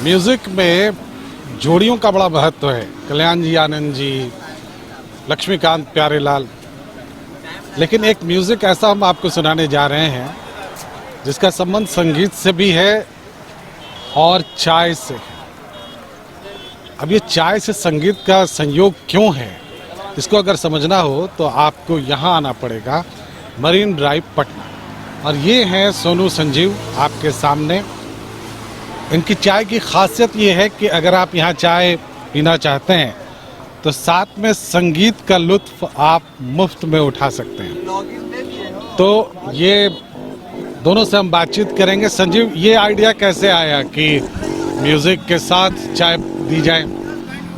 Music में जोड़ियों का बड़ा महत्व है। कल्याण जी, आनंद जी, लक्ष्मीकांत प्यारेलाल। लेकिन एक म्यूज़िक ऐसा हम आपको सुनाने जा रहे हैं जिसका संबंध संगीत से भी है और चाय से। अब ये चाय से संगीत का संयोग क्यों है, इसको अगर समझना हो तो आपको यहाँ आना पड़ेगा, मरीन ड्राइव पटना। और ये हैं सोनू संजीव आपके सामने। इनकी चाय की खासियत ये है कि अगर आप यहाँ चाय पीना चाहते हैं तो साथ में संगीत का लुत्फ आप मुफ्त में उठा सकते हैं। तो ये दोनों से हम बातचीत करेंगे। संजीव, ये आइडिया कैसे आया कि म्यूज़िक के साथ चाय दी जाए?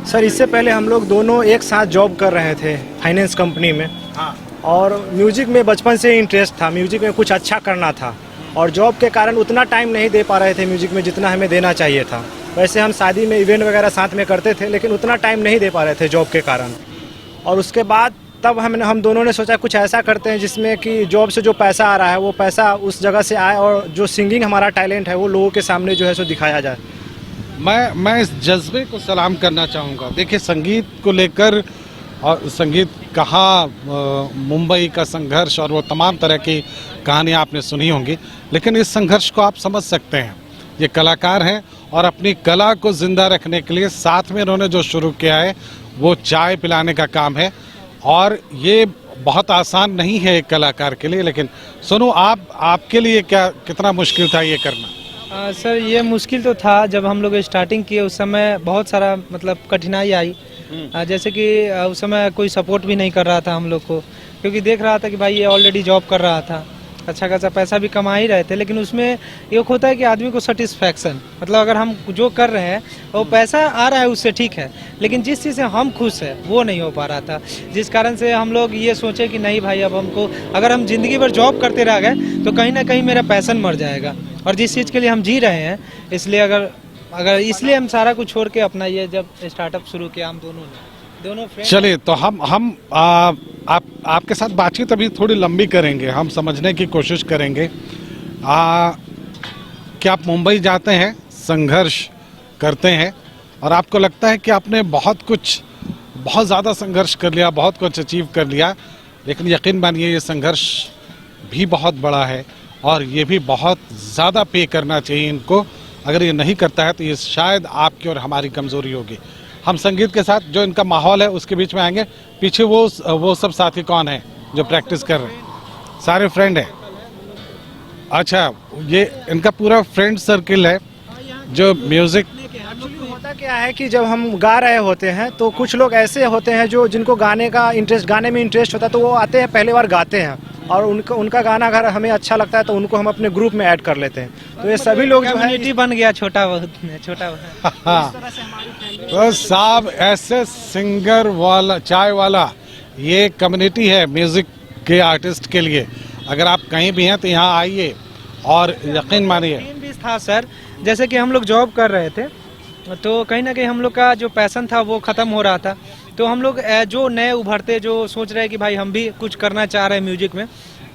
सर, इससे पहले हम लोग दोनों एक साथ जॉब कर रहे थे फाइनेंस कंपनी में। हाँ। और म्यूजिक में बचपन से इंटरेस्ट था, म्यूजिक में कुछ अच्छा करना था और जॉब के कारण उतना टाइम नहीं दे पा रहे थे म्यूजिक में जितना हमें देना चाहिए था। वैसे हम शादी में इवेंट वगैरह साथ में करते थे, लेकिन उतना टाइम नहीं दे पा रहे थे जॉब के कारण। और उसके बाद तब हम दोनों ने सोचा कुछ ऐसा करते हैं जिसमें कि जॉब से जो पैसा आ रहा है वो पैसा उस जगह से आए और जो सिंगिंग हमारा टैलेंट है वो लोगों के सामने जो है सो दिखाया जाए। मैं इस जज्बे को सलाम करना चाहूँगा। देखिए, संगीत को लेकर और संगीत कहाँ मुंबई का संघर्ष और वो तमाम तरह की कहानियाँ आपने सुनी होंगी, लेकिन इस संघर्ष को आप समझ सकते हैं। ये कलाकार हैं और अपनी कला को ज़िंदा रखने के लिए साथ में इन्होंने जो शुरू किया है वो चाय पिलाने का काम है। और ये बहुत आसान नहीं है एक कलाकार के लिए। लेकिन सोनू, आपके लिए कितना मुश्किल था ये करना? सर, ये मुश्किल तो था। जब हम लोग स्टार्टिंग किए उस समय बहुत सारा मतलब कठिनाई आई। जैसे कि उस समय कोई सपोर्ट भी नहीं कर रहा था हम लोग को, क्योंकि देख रहा था कि भाई ये ऑलरेडी जॉब कर रहा था, अच्छा खासा पैसा भी कमा ही रहे थे। लेकिन उसमें ये होता है कि आदमी को सेटिस्फैक्शन, मतलब अगर हम जो कर रहे हैं वो पैसा आ रहा है उससे ठीक है, लेकिन जिस चीज़ से हम खुश हैं वो नहीं हो पा रहा था। जिस कारण से हम लोग ये सोचे कि नहीं भाई, अब हमको अगर हम ज़िंदगी भर जॉब करते रह गए तो कहीं ना कहीं मेरा पैशन मर जाएगा। और जिस चीज़ के लिए हम जी रहे हैं, इसलिए अगर इसलिए हम सारा कुछ छोड़ के अपना ये जब स्टार्टअप शुरू किया हम दोनों फ्रेंड। चलिए, तो हम आपके साथ बातचीत अभी थोड़ी लंबी करेंगे, हम समझने की कोशिश करेंगे। कि आप मुंबई जाते हैं, संघर्ष करते हैं और आपको लगता है कि आपने बहुत ज़्यादा संघर्ष कर लिया, बहुत कुछ अचीव कर लिया, लेकिन यकीन मानिए ये संघर्ष भी बहुत बड़ा है और ये भी बहुत ज़्यादा पे करना चाहिए इनको। अगर ये नहीं करता है तो ये शायद आपकी और हमारी कमज़ोरी होगी। हम संगीत के साथ जो इनका माहौल है उसके बीच में आएंगे। पीछे वो सब साथी कौन है जो प्रैक्टिस कर रहे हैं? सारे फ्रेंड हैं। अच्छा, ये इनका पूरा फ्रेंड सर्किल है जो म्यूज़िक। होता क्या है कि जब हम गा रहे होते हैं तो कुछ लोग ऐसे होते हैं जो जिनको गाने में इंटरेस्ट होता है, तो वो आते हैं, पहली बार गाते हैं और उनका गाना अगर हमें अच्छा लगता है तो उनको हम अपने ग्रुप में ऐड कर लेते हैं। तो ये सभी लोग जो है बन गया छोटा बहुत। हाँ, तो साहब ऐसे सिंगर वाला, चाय वाला, ये कम्युनिटी है म्यूज़िक के आर्टिस्ट के लिए। अगर आप कहीं भी हैं तो यहाँ आइए और यकीन मानिए। भी था सर, जैसे कि हम लोग जॉब कर रहे थे तो कहीं ना कहीं हम लोग का जो पैशन था वो ख़त्म हो रहा था। तो हम लोग जो नए उभरते जो सोच रहे हैं कि भाई हम भी कुछ करना चाह रहे हैं म्यूजिक में,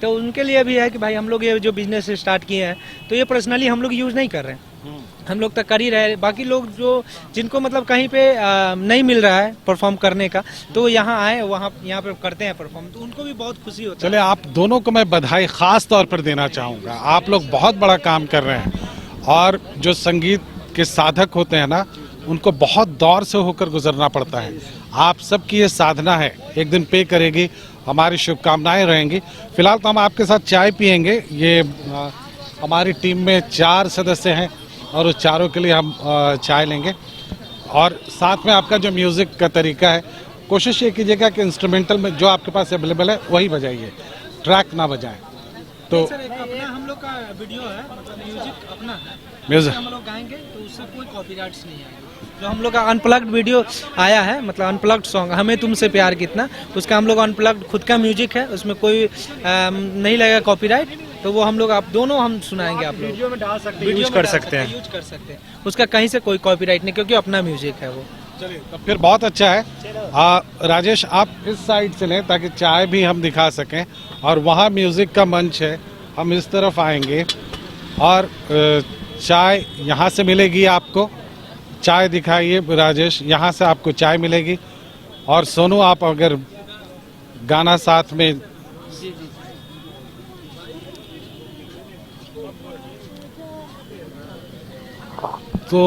तो उनके लिए भी है कि भाई हम लोग ये जो बिजनेस स्टार्ट किए हैं तो ये पर्सनली हम लोग यूज़ नहीं कर रहे हैं, हम लोग तक कर ही रहे। बाकी लोग जिनको मतलब कहीं पे नहीं मिल रहा है परफॉर्म करने का, तो यहाँ आए, यहाँ पे करते हैं परफॉर्म, तो उनको भी बहुत खुशी होती है। चले, आप दोनों को मैं बधाई ख़ास तौर पर देना चाहूँगा। आप लोग बहुत बड़ा काम कर रहे हैं और जो संगीत के साधक होते हैं ना, उनको बहुत दौर से होकर गुजरना पड़ता है। आप सबकी ये साधना है, एक दिन पे करेगी। हमारी शुभकामनाएं रहेंगी। फिलहाल तो हम आपके साथ चाय पियेंगे। ये हमारी टीम में 4 सदस्य हैं और उस चारों के लिए हम चाय लेंगे। और साथ में आपका जो म्यूज़िक का तरीका है, कोशिश ये कीजिएगा कि इंस्ट्रूमेंटल में जो आपके पास अवेलेबल है वही बजाइए, ट्रैक ना बजाएं। तो अपना हम लोग का वीडियो है, मतलब म्यूजिक अपना है, म्यूजिक हम लोग गाएंगे तो उससे कोई कॉपीराइट्स नहीं आएगा। जो हम लोग का अनप्लग्ड वीडियो आया है, मतलब अनप्लग्ड सॉन्ग हमें तुमसे प्यार कितना, उसका हम लोग अनप्लग्ड खुद का म्यूजिक है, उसमें कोई नहीं लगेगा कॉपीराइट। तो वो हम लोग आप दोनों हम सुनाएंगे, आप लोग वीडियो में डाल सकते हैं, यूज कर सकते हैं। उसका कहीं से कोई कॉपीराइट नहीं, क्योंकि अपना म्यूजिक है वो। चलिए, तो फिर बहुत अच्छा है। राजेश, आप इस साइड से लें ताकि चाय भी हम दिखा सकें, और वहाँ म्यूज़िक का मंच है, हम इस तरफ आएंगे और चाय यहाँ से मिलेगी आपको चाय दिखाइए राजेश, यहाँ से आपको चाय मिलेगी। और सोनू आप अगर गाना साथ में तो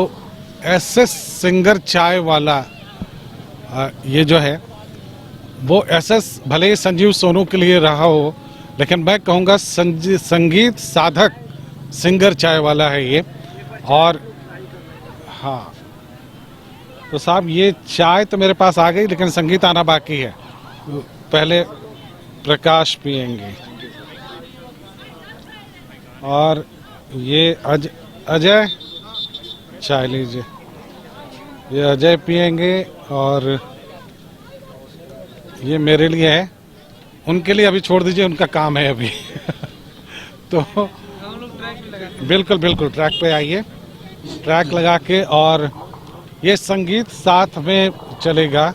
एसएस सिंगर चाय वाला ये जो है वो एसएस भले ही संजीव सोनू के लिए रहा हो, लेकिन मैं कहूँगा संगीत साधक सिंगर चाय वाला है ये। और हाँ तो साहब ये चाय तो मेरे पास आ गई, लेकिन संगीत आना बाकी है। पहले प्रकाश पिएंगे और ये अजय चाय लीजिए, ये अजय पिएंगे और ये मेरे लिए है, उनके लिए अभी छोड़ दीजिए, उनका काम है अभी। तो बिल्कुल बिल्कुल ट्रैक पे आइए, ट्रैक लगा के, और ये संगीत साथ में चलेगा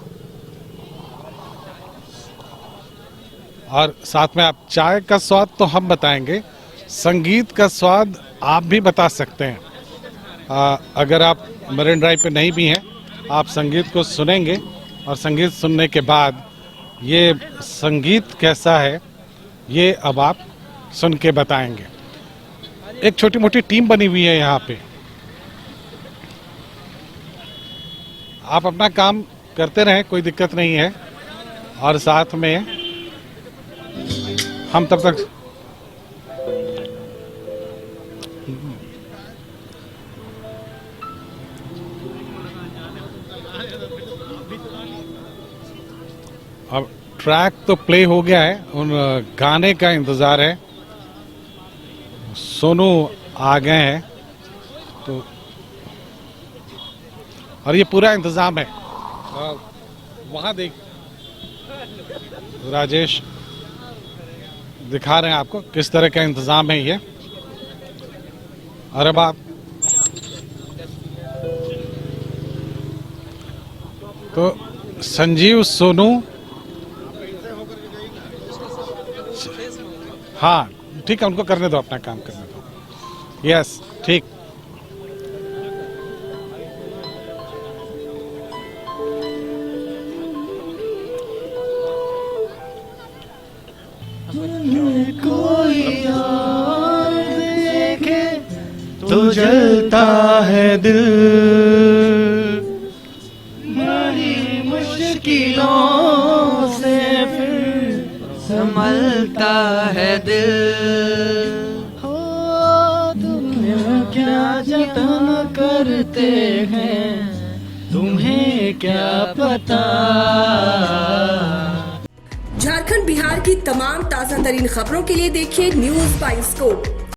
और साथ में आप चाय का स्वाद तो हम बताएंगे, संगीत का स्वाद आप भी बता सकते हैं। अगर आप मरीन ड्राइव पे नहीं भी हैं, आप संगीत को सुनेंगे और संगीत सुनने के बाद ये संगीत कैसा है ये अब आप सुन के बताएंगे। एक छोटी मोटी टीम बनी हुई है यहाँ पे, आप अपना काम करते रहें, कोई दिक्कत नहीं है। और साथ में हम तब तक अब ट्रैक तो प्ले हो गया है, उन गाने का इंतज़ार है। सोनू आ गए हैं तो, और ये पूरा इंतज़ाम है। वहाँ देख राजेश दिखा रहे हैं आपको किस तरह का इंतज़ाम है ये। अरे बाप, तो संजीव सोनू, हाँ ठीक है, उनको करने दो, अपना काम करने दो। यस ठीक। कोई और देखे तो जलता है दिल, बड़ी मुश्किलों से फिर संभलता है दिल। हो तुम्हें क्या जतन करते हैं, तुम्हें क्या पता। झारखंड बिहार की तमाम ताज़ा तरीन खबरों के लिए देखिए न्यूज़ बाइस्कोप।